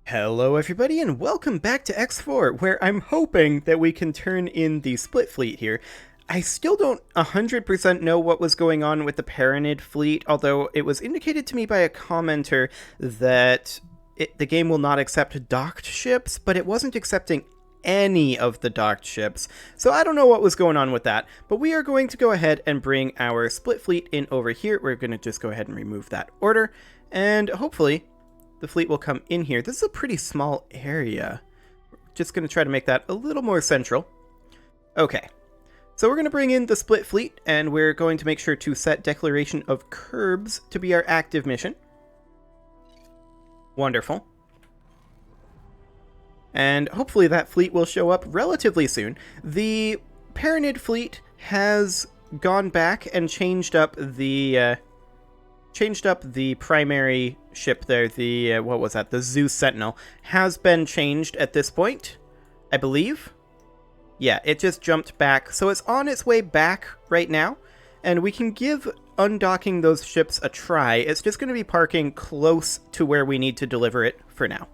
Hello everybody and welcome back to X4, where I'm hoping that we can turn in the split fleet here. I still don't 100% know what was going on with the Paranid fleet, although it was indicated to me by a commenter that the game will not accept docked ships, but it wasn't accepting any of the docked ships, so I don't know what was going on with that, but we are going to go ahead and bring our split fleet in over here. We're going to just go ahead and remove that order, and hopefully the fleet will come in here. This is a pretty small area. Just going to try to make that a little more central. Okay, so we're going to bring in the split fleet, and we're going to make sure to set Declaration of Curbs to be our active mission. Wonderful. And hopefully that fleet will show up relatively soon. The Paranid fleet has gone back and changed up the primary ship there. The what was that? The Zeus Sentinel has been changed at this point, I believe. Yeah, it just jumped back, so it's on its way back right now, and we can give undocking those ships a try. It's just going to be parking close to where we need to deliver it for now.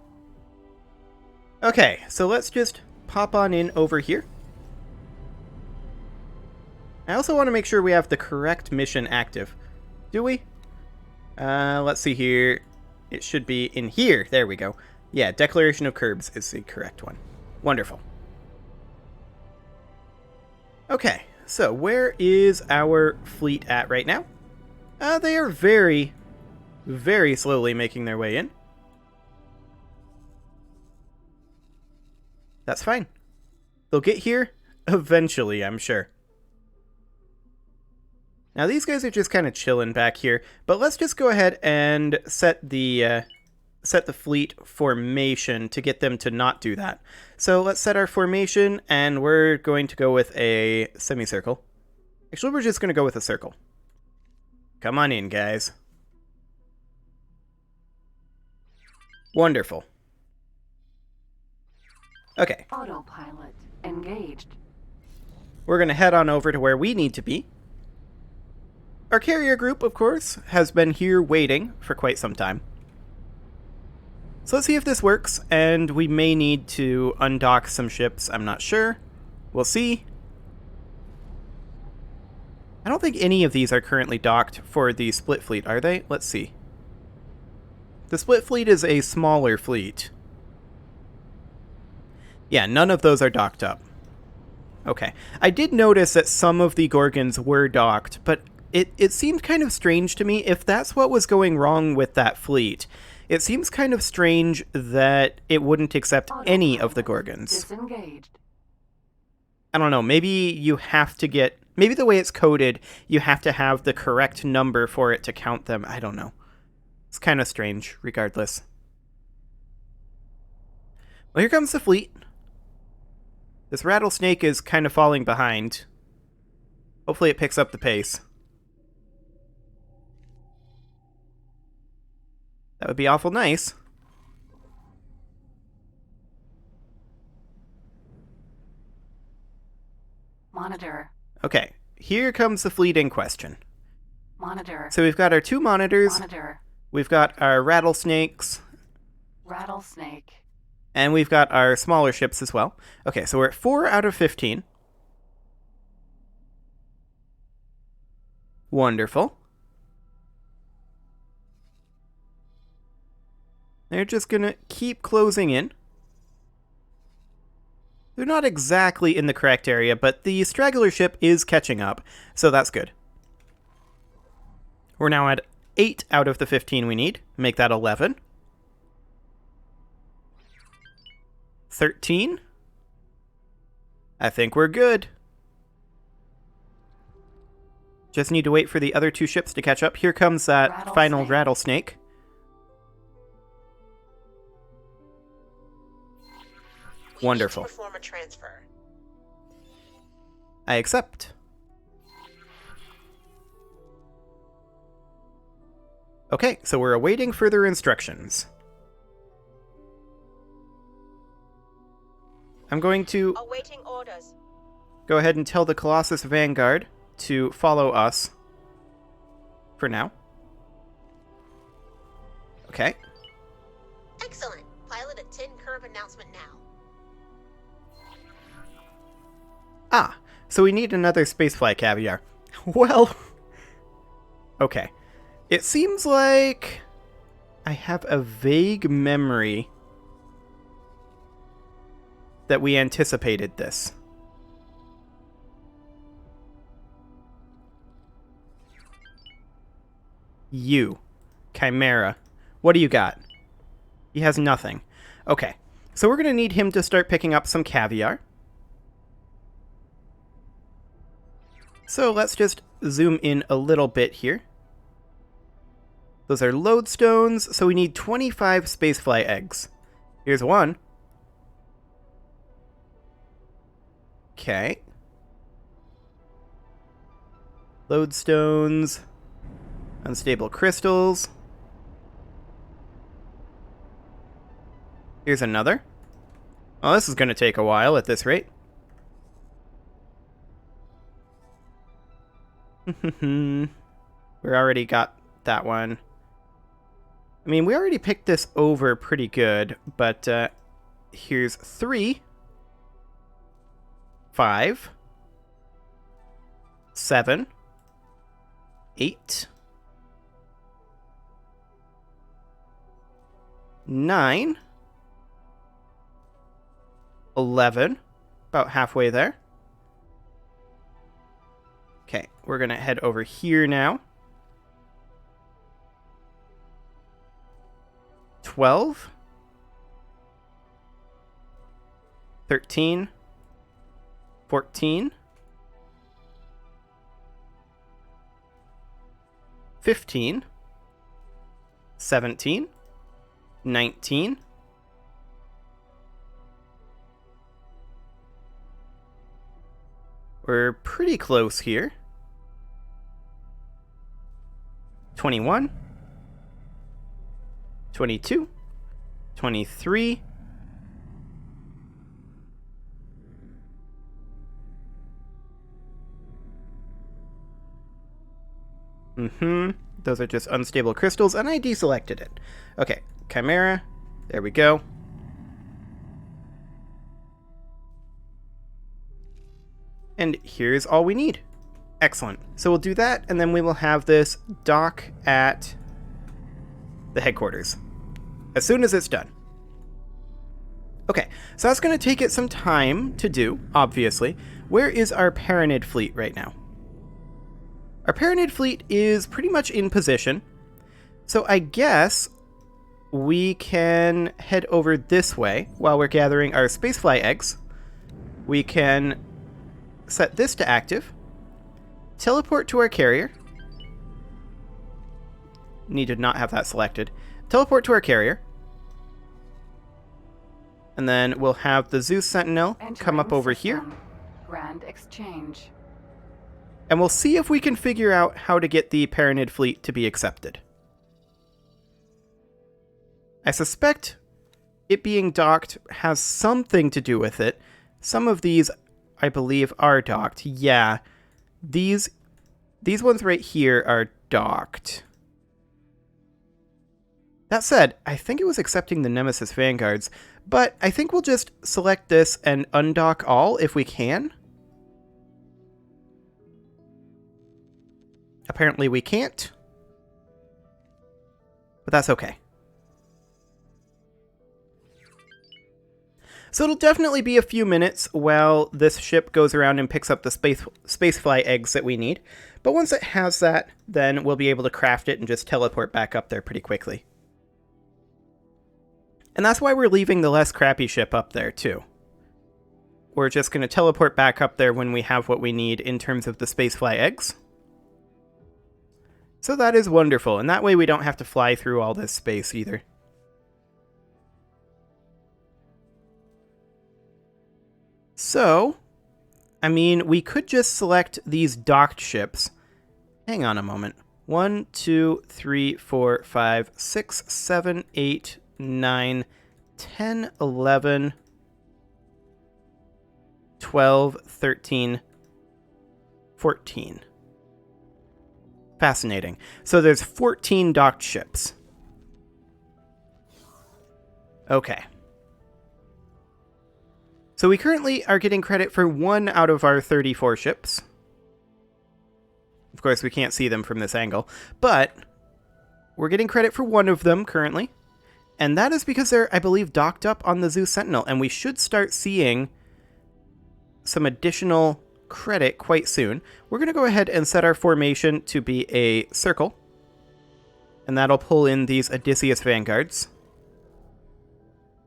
Okay, so let's just pop on in over here. I also want to make sure we have the correct mission active. Do we? Let's see here. It should be in here. There we go. Yeah, Declaration of Curbs is the correct one. Wonderful. Okay, so where is our fleet at right now? They are very, very slowly making their way in. That's fine. They'll get here eventually, I'm sure. Now these guys are just kind of chilling back here, but let's just go ahead and set the fleet formation to get them to not do that. So let's set our formation, and we're going to go with a semicircle. Actually, we're just going to go with a circle. Come on in, guys. Wonderful. Okay. Autopilot engaged. We're going to head on over to where we need to be. Our carrier group, of course, has been here waiting for quite some time. So let's see if this works, and we may need to undock some ships. I'm not sure. We'll see. I don't think any of these are currently docked for the split fleet, are they? Let's see. The split fleet is a smaller fleet. Yeah, none of those are docked up. Okay. I did notice that some of the Gorgons were docked, but it seemed kind of strange to me if that's what was going wrong with that fleet. It seems kind of strange that it wouldn't accept any of the Gorgons. Disengaged. I don't know, maybe you have to get... Maybe the way it's coded, you have to have the correct number for it to count them. I don't know. It's kind of strange, regardless. Well, here comes the fleet. This rattlesnake is kind of falling behind. Hopefully it picks up the pace. That would be awful nice. Monitor. Okay, here comes the fleet in question. Monitor. So we've got our two monitors, Monitor. we've got our rattlesnakes, Rattlesnake. and we've got our smaller ships as well. Okay, so we're at 4 out of 15. Wonderful. They're just gonna keep closing in. They're not exactly in the correct area, but the straggler ship is catching up, so that's good. We're now at 8 out of the 15 we need. Make that 11. 13. I think we're good. Just need to wait for the other two ships to catch up. Here comes that final rattlesnake. Wonderful. Perform a transfer. I accept. Okay, so we're awaiting further instructions. I'm going to Awaiting orders. go ahead and tell the Colossus Vanguard to follow us for now. Okay. Excellent. Pilot pilot a 10 curve announcement now. Ah, so we need another Spacefly Caviar. Well, okay. It seems like I have a vague memory that we anticipated this. You, Chimera. What do you got? He has nothing. Okay, so we're going to need him to start picking up some caviar. So let's just zoom in a little bit here. Those are lodestones, so we need 25 Spacefly eggs. Here's one. Okay. Lodestones. Unstable crystals. Here's another. Oh, this is going to take a while at this rate. We already got that one. I mean, we already picked this over pretty good, but here's 3, 5, 7, 8, 9, 11, about halfway there. Okay, we're going to head over here now. 12, 13, 14, 15, 17, 19, we're pretty close here. 21, 22, 23, 'Those are just unstable crystals, and I deselected it. Okay, Chimera. There we go. And here's all we need. Excellent. So we'll do that, and then we will have this dock at the headquarters as soon as it's done. Okay, so that's going to take it some time to do, obviously. Where is our Paranid fleet right now? Our Paranid fleet is pretty much in position, so I guess we can head over this way while we're gathering our Spacefly eggs. We can set this to active, teleport to our carrier. Need to not have that selected. Teleport to our carrier. And then we'll have the Zeus Sentinel come up over here. Grand exchange. And we'll see if we can figure out how to get the Paranid fleet to be accepted. I suspect it being docked has something to do with it. Some of these, I believe, are docked. Yeah, these ones right here are docked. That said, I think it was accepting the Nemesis Vanguards, but I think we'll just select this and undock all if we can. Apparently we can't, but that's okay. So it'll definitely be a few minutes while this ship goes around and picks up the Spacefly eggs that we need. But once it has that, then we'll be able to craft it and just teleport back up there pretty quickly. And that's why we're leaving the less crappy ship up there, too. We're just going to teleport back up there when we have what we need in terms of the Spacefly eggs. So that is wonderful, and that way we don't have to fly through all this space either. So, I mean, we could just select these docked ships. Hang on a moment. 1, 2, 3, 4, 5, 6, 7, 8, 9, 10, 11, 12, 13, 14. Fascinating. So there's 14 docked ships. Okay. So we currently are getting credit for 1 out of our 34 ships. Of course, we can't see them from this angle, but we're getting credit for 1 of them currently. And that is because they're, I believe, docked up on the Zeus Sentinel, and we should start seeing some additional credit quite soon. We're going to go ahead and set our formation to be a circle, and that'll pull in these Odyssey Vanguards.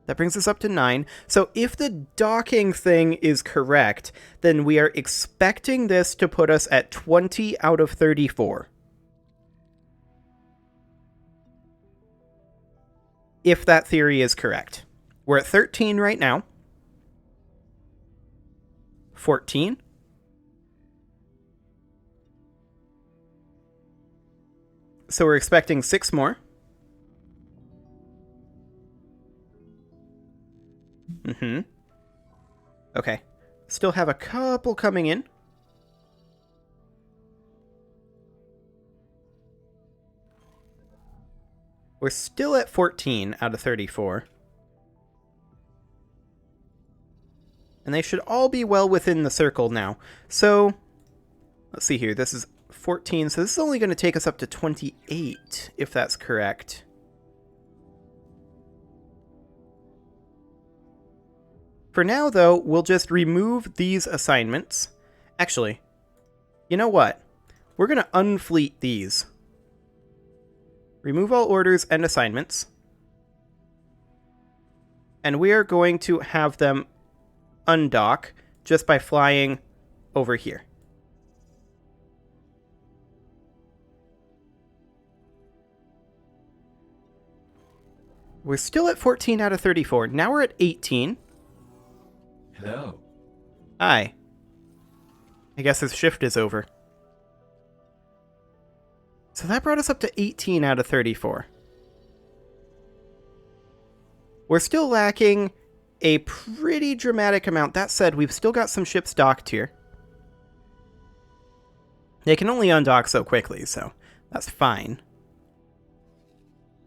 That brings us up to 9. So if the docking thing is correct, then we are expecting this to put us at 20 out of 34. If that theory is correct. We're at 13 right now. 14. So we're expecting 6 more. Okay. Still have a couple coming in. We're still at 14 out of 34. And they should all be well within the circle now. So, let's see here. This is 14, so this is only going to take us up to 28, if that's correct. For now, though, we'll just remove these assignments. Actually, you know what? We're going to unfleet these. Remove all orders and assignments. And we are going to have them undock just by flying over here. We're still at 14 out of 34. Now we're at 18. Hello. Hi. I guess his shift is over. So that brought us up to 18 out of 34. We're still lacking a pretty dramatic amount. That said, we've still got some ships docked here. They can only undock so quickly, so that's fine.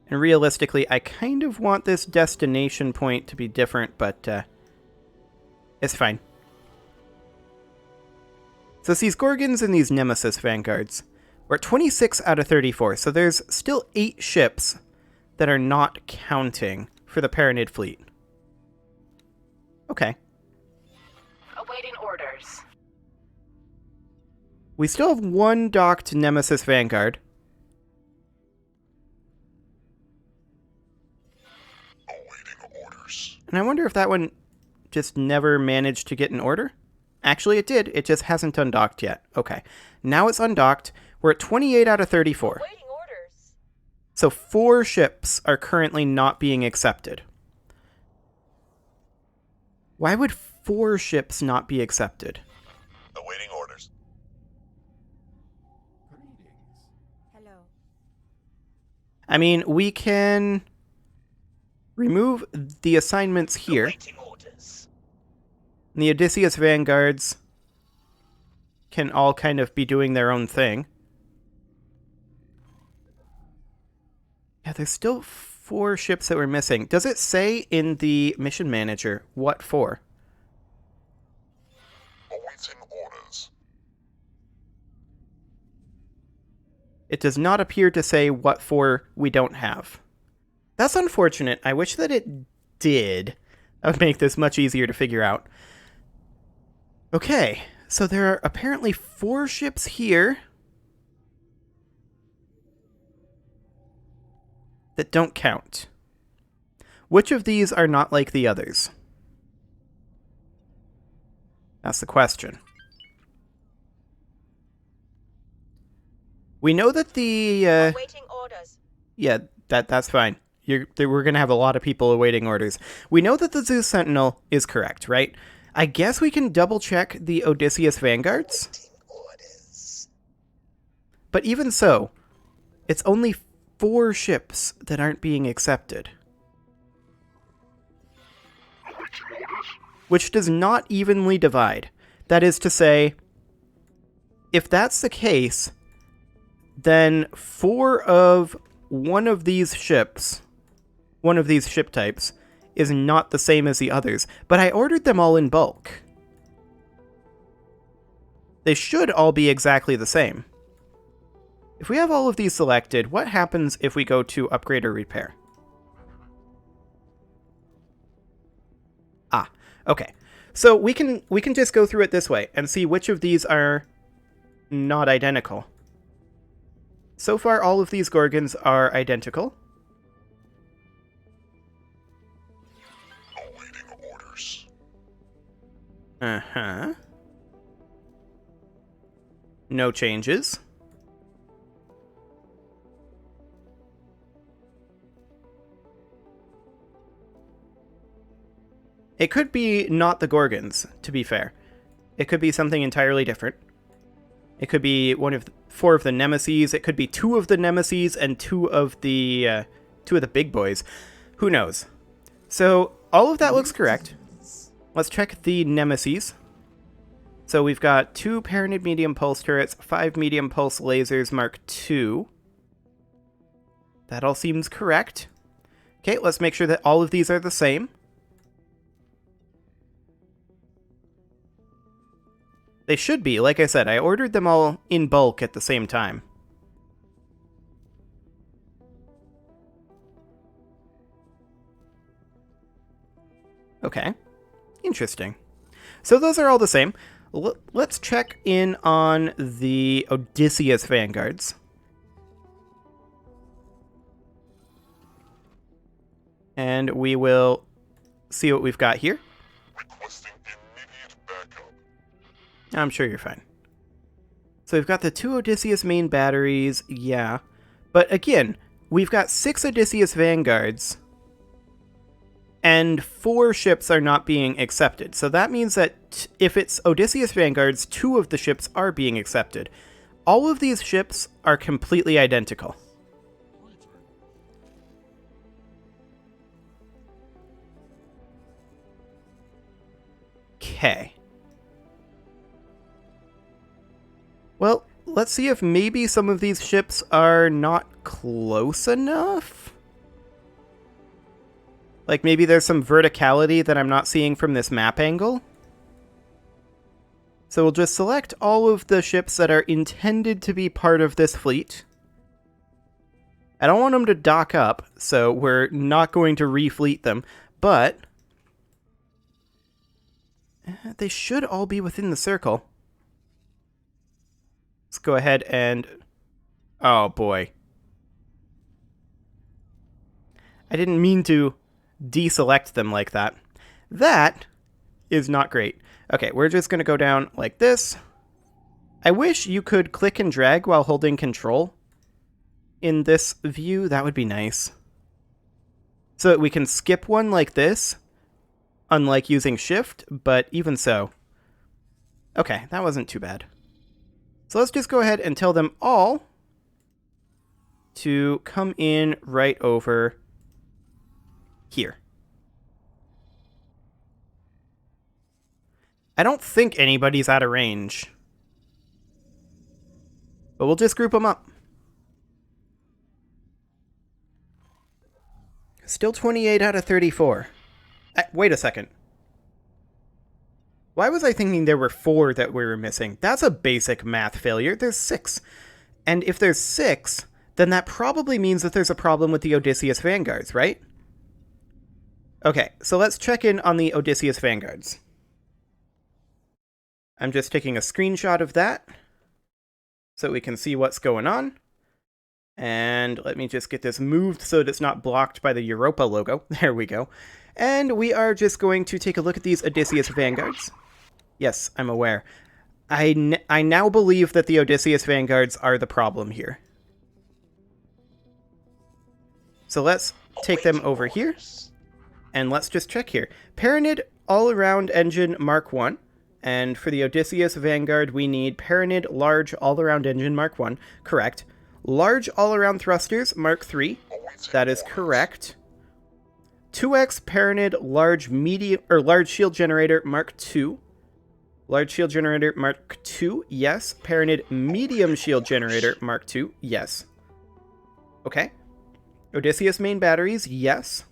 And realistically, I kind of want this destination point to be different, but it's fine. So it's these Gorgons and these Nemesis Vanguards. We're at 26 out of 34, so there's still 8 ships that are not counting for the Paranid fleet. Okay. Awaiting orders. We still have 1 docked Nemesis Vanguard. Awaiting orders. And I wonder if that one just never managed to get an order? Actually, it did. It just hasn't undocked yet. Okay. Now it's undocked. We're at 28 out of 34. Waiting orders. So 4 ships are currently not being accepted. Why would 4 ships not be accepted? Awaiting orders. Hello. I mean, we can remove the assignments here. Awaiting orders. And the Odysseus Vanguards can all kind of be doing their own thing. Yeah, there's still 4 ships that we're missing. Does it say in the mission manager what for? Awaiting orders. It does not appear to say what for we don't have. That's unfortunate. I wish that it did. That would make this much easier to figure out. Okay, so there are apparently 4 ships here that don't count. Which of these are not like the others? That's the question. We know that the Awaiting orders. yeah, that's fine. We're going to have a lot of people awaiting orders. We know that the Zeus Sentinel is correct, right? I guess we can double check the Odysseus Vanguards. Orders. But even so, it's only 4 ships that aren't being accepted. Which does not evenly divide. That is to say, if that's the case, then 4 of one of these ships, one of these ship types, is not the same as the others, but I ordered them all in bulk. They should all be exactly the same. If we have all of these selected, what happens if we go to upgrade or repair? Ah, okay. So we can just go through it this way and see which of these are not identical. So far, all of these Gorgons are identical. Awaiting orders. Uh-huh. No changes. It could be not the Gorgons, to be fair. It could be something entirely different. It could be one of 4 of the Nemesis. It could be 2 of the Nemesis and 2 of the big boys. Who knows? So all of that looks correct. Let's check the Nemesis. So we've got 2 Paranid medium pulse turrets, 5 medium pulse lasers Mark II. That all seems correct. Okay, let's make sure that all of these are the same. They should be. Like I said, I ordered them all in bulk at the same time. Okay. Interesting. So those are all the same. Let's check in on the Odyssey Vanguards. And we will see what we've got here. Requesting immediate backup. I'm sure you're fine. So we've got the 2 Odysseus main batteries, yeah. But again, we've got 6 Odysseus Vanguards, and 4 ships are not being accepted. So that means that if it's Odysseus Vanguards, 2 of the ships are being accepted. All of these ships are completely identical. Okay. Well, let's see if maybe some of these ships are not close enough. Like maybe there's some verticality that I'm not seeing from this map angle. So we'll just select all of the ships that are intended to be part of this fleet. I don't want them to dock up, so we're not going to refleet them, but they should all be within the circle. Let's go ahead and... Oh, boy. I didn't mean to deselect them like that. That is not great. Okay, we're just going to go down like this. I wish you could click and drag while holding control in this view. That would be nice. So that we can skip one like this, unlike using shift, but even so. Okay, that wasn't too bad. So let's just go ahead and tell them all to come in right over here. I don't think anybody's out of range, but we'll just group them up. Still 28 out of 34. Wait a second. Why was I thinking there were 4 that we were missing? That's a basic math failure. There's 6. And if there's 6, then that probably means that there's a problem with the Odysseus Vanguards, right? Okay, so let's check in on the Odysseus Vanguards. I'm just taking a screenshot of that so we can see what's going on. And let me just get this moved so that it's not blocked by the Europa logo. There we go. And we are just going to take a look at these Odysseus Vanguards. Yes, I'm aware. I now believe that the Odysseus Vanguards are the problem here. So let's take them over here. And let's just check here. Paranid All-Around Engine Mark I. And for the Odysseus Vanguard, we need Paranid Large All-Around Engine Mark I. Correct. Large All-Around Thrusters Mark III. That is correct. 2x Paranid Large Shield Generator Mark II. Large Shield Generator Mark II, yes. Paranid Medium Shield Generator Mark II, yes. Okay. Odysseus main batteries, yes.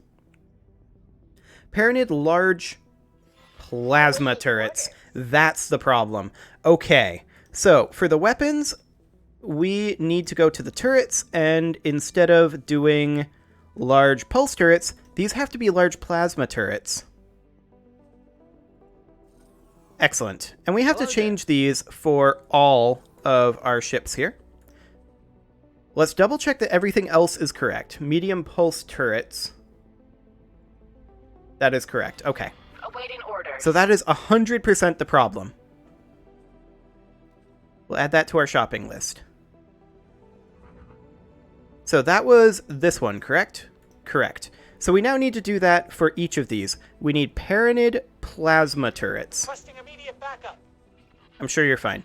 Paranid large plasma turrets. That's the problem. Okay, so for the weapons, we need to go to the turrets, and instead of doing large pulse turrets, these have to be large plasma turrets. Excellent. And we have to change these for all of our ships here. Let's double check that everything else is correct. Medium pulse turrets. That is correct. Okay. Awaiting orders. So that is 100% the problem. We'll add that to our shopping list. So that was this one, correct? Correct. So we now need to do that for each of these. We need Paranid plasma turrets. Requesting immediate backup. I'm sure you're fine.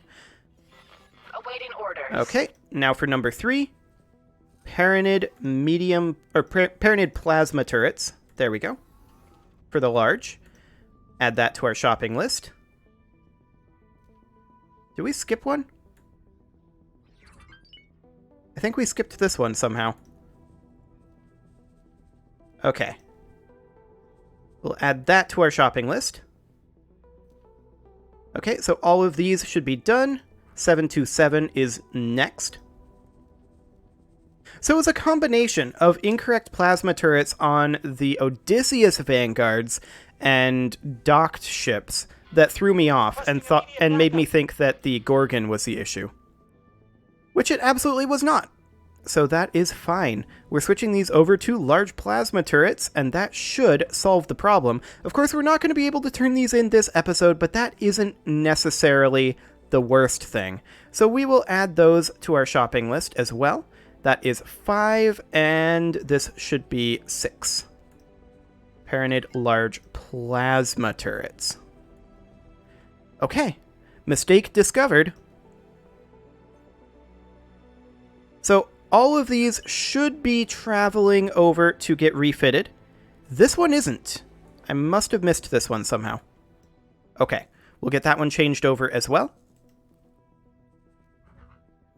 Awaiting orders. Okay, now for number 3. Paranid medium, or Paranid plasma turrets. There we go. For the large. Add that to our shopping list. Did we skip one? I think we skipped this one somehow. Okay. We'll add that to our shopping list. Okay, so all of these should be done. 727 is next. So it was a combination of incorrect plasma turrets on the Odyssey Vanguards and docked ships that threw me off and made me think that the Gorgon was the issue. Which it absolutely was not. So that is fine. We're switching these over to large plasma turrets, and that should solve the problem. Of course, we're not going to be able to turn these in this episode, but that isn't necessarily the worst thing. So we will add those to our shopping list as well. That is 5, and this should be 6. Paranid large plasma turrets. Okay. Mistake discovered. So all of these should be traveling over to get refitted. This one isn't. I must have missed this one somehow. Okay, we'll get that one changed over as well.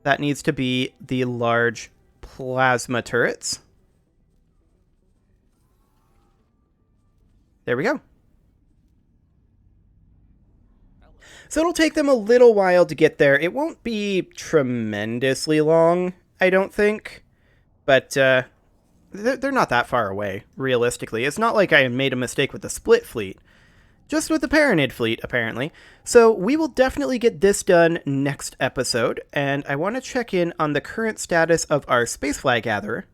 That needs to be the large plasma turrets. There we go. So it'll take them a little while to get there. It won't be tremendously long, I don't think. But they're not that far away, realistically. It's not like I made a mistake with the split fleet. Just with the Paranid fleet, apparently. So we will definitely get this done next episode. And I want to check in on the current status of our Spacefly gatherer.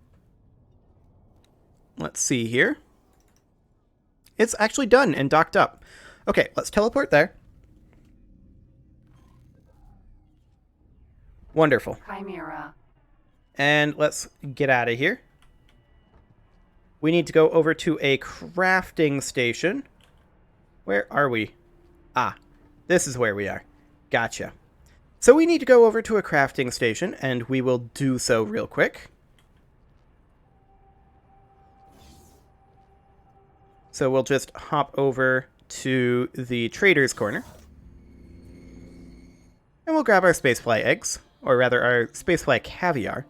Let's see here. It's actually done and docked up. Okay, let's teleport there. Wonderful. Chimera. And let's get out of here. We need to go over to a crafting station. Where are we? Ah, this is where we are. Gotcha. So we need to go over to a crafting station, and we will do so real quick. So we'll just hop over to the trader's corner. And we'll grab our Spacefly eggs. Or rather, our Spacefly Caviar.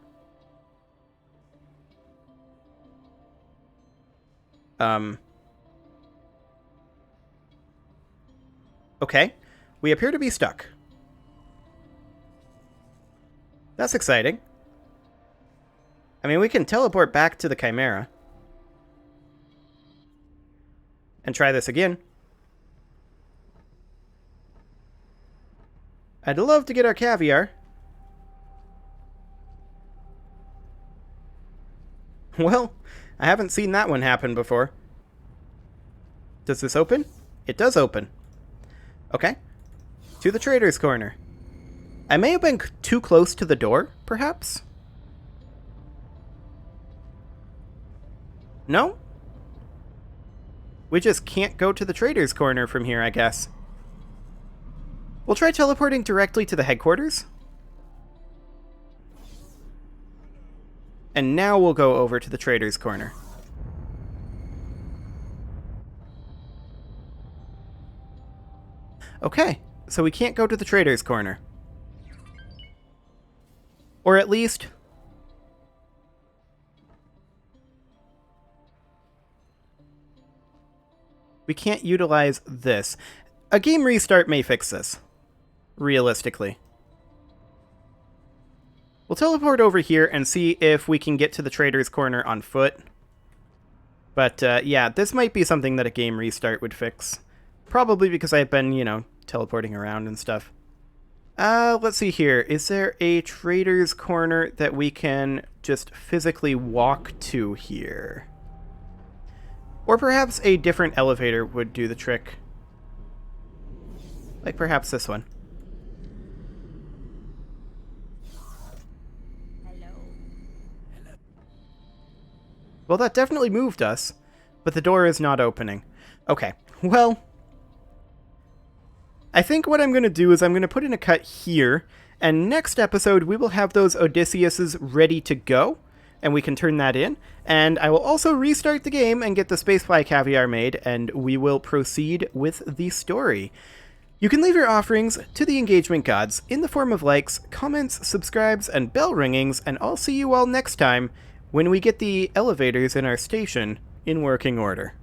Okay. We appear to be stuck. That's exciting. I mean, we can teleport back to the Chimera. And try this again. I'd love to get our Caviar. Well, I haven't seen that one happen before. Does this open? It does open. Okay. To the trader's corner. I may have been too close to the door, perhaps? No? We just can't go to the trader's corner from here, I guess. We'll try teleporting directly to the headquarters. And now we'll go over to the trader's corner. Okay, so we can't go to the trader's corner. Or at least... We can't utilize this. A game restart may fix this, realistically. We'll teleport over here and see if we can get to the Trader's Corner on foot. But, yeah, this might be something that a game restart would fix. Probably because I've been, you know, teleporting around and stuff. Let's see here. Is there a Trader's Corner that we can just physically walk to here? Or perhaps a different elevator would do the trick. Like perhaps this one. Well, that definitely moved us, but the door is not opening. Okay, well, I think what I'm going to do is I'm going to put in a cut here, and next episode we will have those Odysseus's ready to go, and we can turn that in, and I will also restart the game and get the Spacefly Caviar made, and we will proceed with the story. You can leave your offerings to the engagement gods in the form of likes, comments, subscribes, and bell ringings, and I'll see you all next time when we get the elevators in our station in working order.